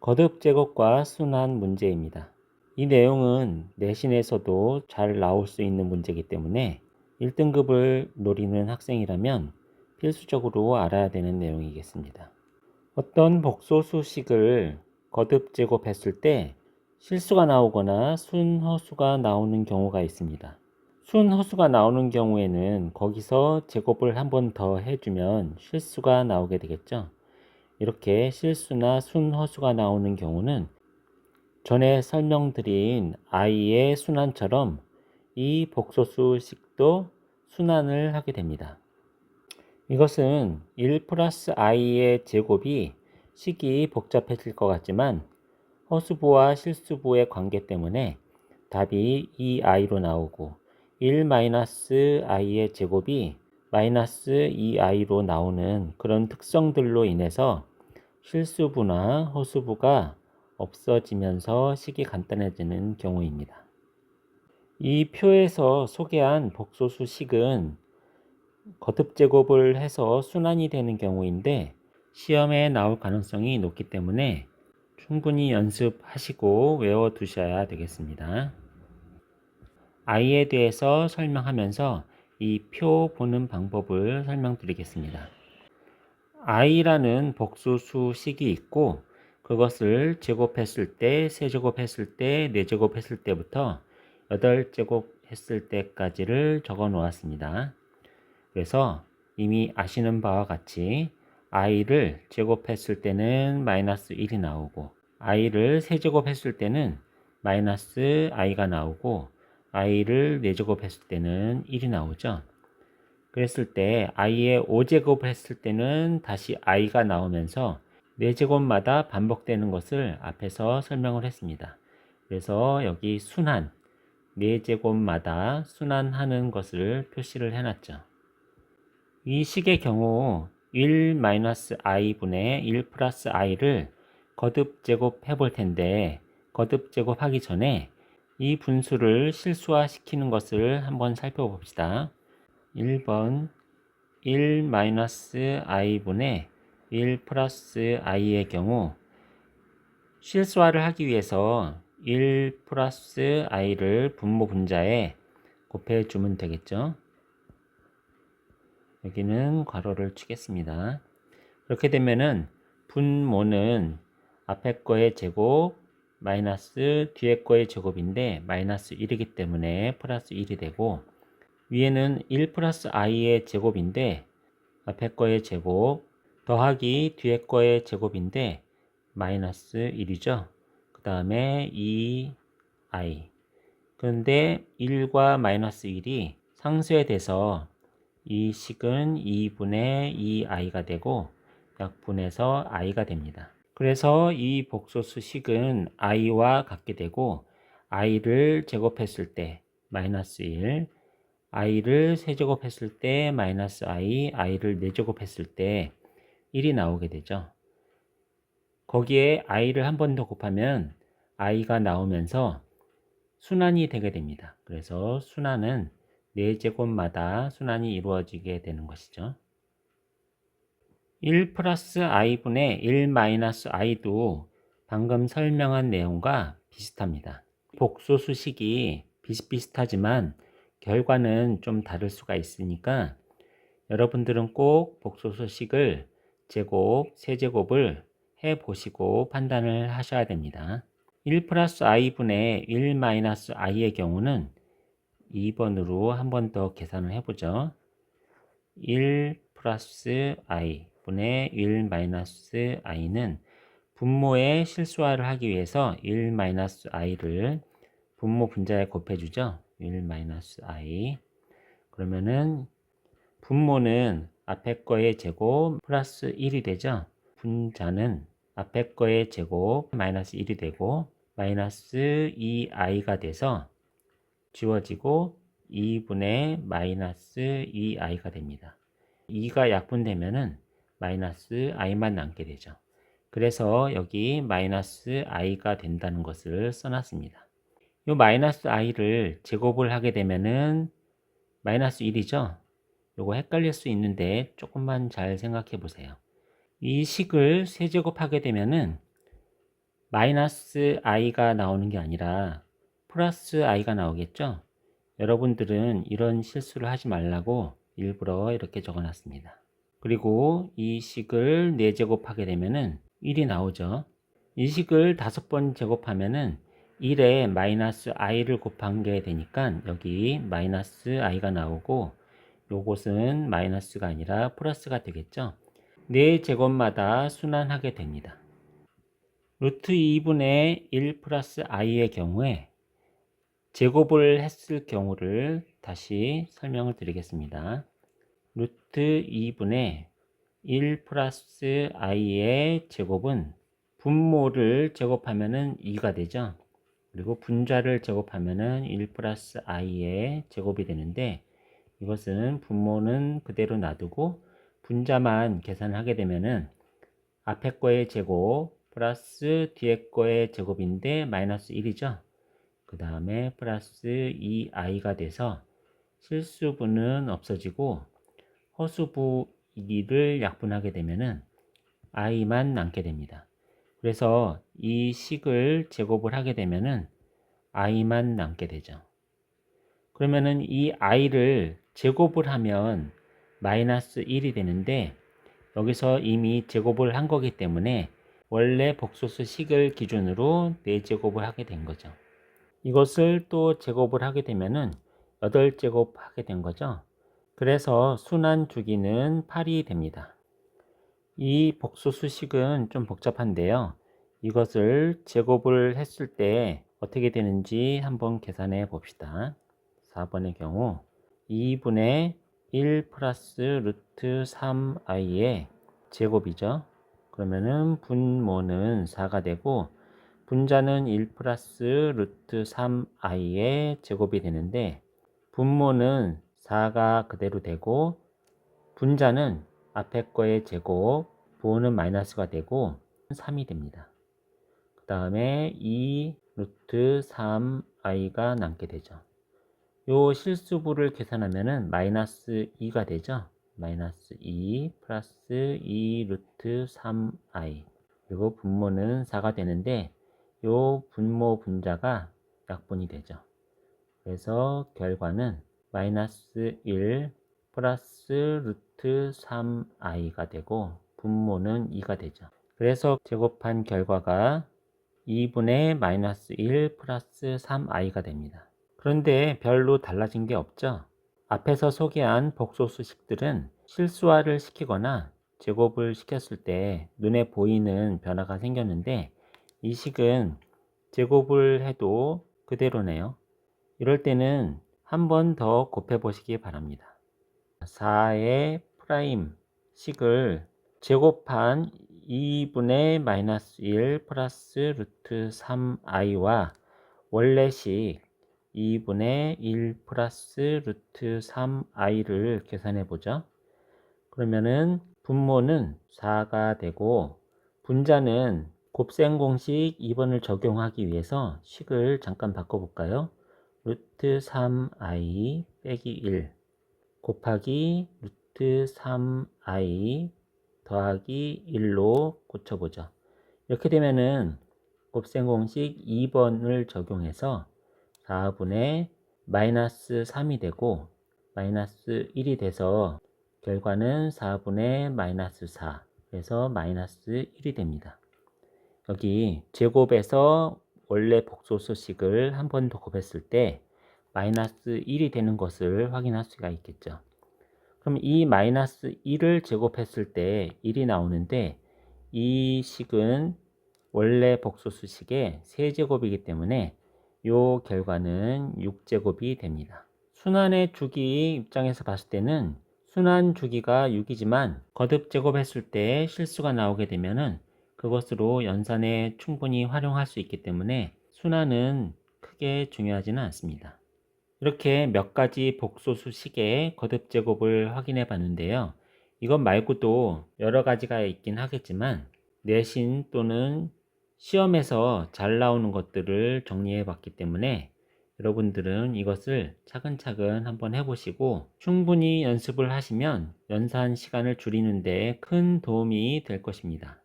거듭 제곱과 순환 문제입니다. 이 내용은 내신에서도 잘 나올 수 있는 문제이기 때문에 1등급을 노리는 학생이라면 필수적으로 알아야 되는 내용이겠습니다. 어떤 복소수식을 거듭 제곱했을 때 실수가 나오거나 순허수가 나오는 경우가 있습니다. 순허수가 나오는 경우에는 거기서 제곱을 한 번 더 해주면 실수가 나오게 되겠죠. 이렇게 실수나 순허수가 나오는 경우는 전에 설명드린 i의 순환처럼 이 복소수식도 순환을 하게 됩니다. 이것은 1 플러스 i의 제곱이 식이 복잡해질 것 같지만 허수부와 실수부의 관계 때문에 답이 2i로 나오고 1 마이너스 i의 제곱이 마이너스 2i로 나오는 그런 특성들로 인해서 실수부나 허수부가 없어지면서 식이 간단해지는 경우입니다. 이 표에서 소개한 복소수식은 거듭 제곱을 해서 순환이 되는 경우인데 시험에 나올 가능성이 높기 때문에 충분히 연습하시고 외워두셔야 되겠습니다. i에 대해서 설명하면서 이 표 보는 방법을 설명드리겠습니다. i라는 복소수식이 있고 그것을 제곱했을 때, 세제곱했을 때, 네제곱했을 때부터 8제곱 했을 때까지를 적어 놓았습니다. 그래서 이미 아시는 바와 같이 i를 제곱했을 때는 마이너스 1이 나오고 i를 세제곱했을 때는 마이너스 i가 나오고 i를 네제곱했을 때는 1이 나오죠. 그랬을 때 i의 5제곱을 했을 때는 다시 i가 나오면서 4제곱마다 반복되는 것을 앞에서 설명을 했습니다. 그래서 여기 순환, 4제곱마다 순환하는 것을 표시를 해놨죠. 이 식의 경우 1-i분의 1 플러스 i를 거듭 제곱해 볼 텐데 거듭 제곱하기 전에 이 분수를 실수화시키는 것을 한번 살펴봅시다. 1번 1-i분의 1 플러스 i의 경우 실수화를 하기 위해서 1 플러스 i를 분모 분자에 곱해주면 되겠죠. 여기는 괄호를 치겠습니다. 그렇게 되면은 분모는 앞에 거의 제곱 마이너스 뒤에 거의 제곱인데 마이너스 1이기 때문에 플러스 1이 되고 위에는 1 플러스 i의 제곱인데 앞에 거의 제곱 더하기 뒤에 거의 제곱인데 마이너스 1이죠. 그 다음에 2i 그런데 1과 마이너스 1이 상쇄돼서 이 식은 2분의 2i가 되고 약분해서 i가 됩니다. 그래서 이 복소수 식은 i와 같게 되고 i를 제곱했을 때 마이너스 1, i를 세제곱했을 때 마이너스 i, i를 네제곱했을 때 1이 나오게 되죠. 거기에 i를 한 번 더 곱하면 i가 나오면서 순환이 되게 됩니다. 그래서 순환은 4제곱마다 순환이 이루어지게 되는 것이죠. 1 플러스 i분의 1 마이너스 i도 방금 설명한 내용과 비슷합니다. 복소수식이 비슷비슷하지만 결과는 좀 다를 수가 있으니까 여러분들은 꼭 복소수식을 제곱, 세제곱을 해보시고 판단을 하셔야 됩니다. 1 플러스 i분의 1 마이너스 i의 경우는 2번으로 한 번 더 계산을 해보죠. 1 플러스 i 분의 1 마이너스 i는 분모의 실수화를 하기 위해서 1 마이너스 i를 분모 분자에 곱해주죠. 1 마이너스 i 그러면은 분모는 앞에 거의 제곱 플러스 1이 되죠. 분자는 앞에 거의 제곱 마이너스 1이 되고 마이너스 2i가 돼서 지워지고 2분의 마이너스 2i가 됩니다. 2가 약분되면은 마이너스 i만 남게 되죠. 그래서 여기 마이너스 i가 된다는 것을 써놨습니다. 이 마이너스 i를 제곱을 하게 되면은 마이너스 1이죠. 요거 헷갈릴 수 있는데 조금만 잘 생각해 보세요. 이 식을 세제곱하게 되면은 마이너스 i가 나오는 게 아니라 플러스 i가 나오겠죠? 여러분들은 이런 실수를 하지 말라고 일부러 이렇게 적어 놨습니다. 그리고 이 식을 4제곱하게 되면은 1이 나오죠. 이 식을 5번 제곱하면은 1에 마이너스 i를 곱한 게 되니까 여기 마이너스 i가 나오고 요것은 마이너스가 아니라 플러스가 되겠죠. 4제곱마다 순환하게 됩니다. 루트 2분의 1 플러스 i의 경우에 제곱을 했을 경우를 다시 설명을 드리겠습니다. 루트 2분의 1 플러스 i의 제곱은 분모를 제곱하면은 2가 되죠. 그리고 분자를 제곱하면은 1 플러스 i의 제곱이 되는데 이것은 분모는 그대로 놔두고 분자만 계산을 하게 되면은 앞에 거의 제곱 플러스 뒤에 거의 제곱인데 마이너스 1이죠. 그 다음에 플러스 2i가 돼서 실수분은 없어지고 허수부 2를 약분하게 되면은 i만 남게 됩니다. 그래서 이 식을 제곱을 하게 되면은 i만 남게 되죠. 그러면은 이 i를 제곱을 하면 마이너스 1이 되는데 여기서 이미 제곱을 한 거기 때문에 원래 복소수 식을 기준으로 4제곱을 하게 된 거죠. 이것을 또 제곱을 하게 되면은 8제곱 하게 된 거죠. 그래서 순환 주기는 8이 됩니다. 이 복소수식은 좀 복잡한데요. 이것을 제곱을 했을 때 어떻게 되는지 한번 계산해 봅시다. 4번의 경우 2분의 1 플러스 루트 3i의 제곱이죠. 그러면은 분모는 4가 되고 분자는 1 플러스 루트 3i의 제곱이 되는데 분모는 4가 그대로 되고 분자는 앞에 거의 제곱, 부호는 마이너스가 되고 3이 됩니다. 그 다음에 2 루트 3i가 남게 되죠. 요 실수부를 계산하면은 마이너스 2가 되죠. 마이너스 2 플러스 2 루트 3i 그리고 분모는 4가 되는데 요 분모 분자가 약분이 되죠. 그래서 결과는 마이너스 1 플러스 루트 3i가 되고 분모는 2가 되죠. 그래서 제곱한 결과가 2분의 마이너스 1 플러스 3i가 됩니다. 그런데 별로 달라진 게 없죠. 앞에서 소개한 복소수식들은 실수화를 시키거나 제곱을 시켰을 때 눈에 보이는 변화가 생겼는데 이 식은 제곱을 해도 그대로네요. 이럴 때는 한 번 더 곱해 보시기 바랍니다. 4의 프라임 식을 제곱한 2분의 마이너스 1 플러스 루트 3i와 원래식 2분의 1 플러스 루트 3i를 계산해 보죠. 그러면은 분모는 4가 되고 분자는 곱셈 공식 2번을 적용하기 위해서 식을 잠깐 바꿔볼까요? 루트 3i 빼기 1 곱하기 루트 3i 더하기 1로 고쳐보죠. 이렇게 되면은 곱셈 공식 2번을 적용해서 4분의 마이너스 3이 되고 마이너스 1이 돼서 결과는 4분의 마이너스 4 그래서 마이너스 1이 됩니다. 여기 제곱에서 원래 복소수식을 한 번 더 곱했을 때 마이너스 1이 되는 것을 확인할 수가 있겠죠. 그럼 이 마이너스 1을 제곱했을 때 1이 나오는데 이 식은 원래 복소수식의 세제곱이기 때문에 이 결과는 6제곱이 됩니다. 순환의 주기 입장에서 봤을 때는 순환 주기가 6이지만 거듭 제곱했을 때 실수가 나오게 되면은 그것으로 연산에 충분히 활용할 수 있기 때문에 순환은 크게 중요하지는 않습니다. 이렇게 몇 가지 복소수식의 거듭 제곱을 확인해 봤는데요. 이것 말고도 여러 가지가 있긴 하겠지만 내신 또는 시험에서 잘 나오는 것들을 정리해 봤기 때문에 여러분들은 이것을 차근차근 한번 해보시고 충분히 연습을 하시면 연산 시간을 줄이는 데 큰 도움이 될 것입니다.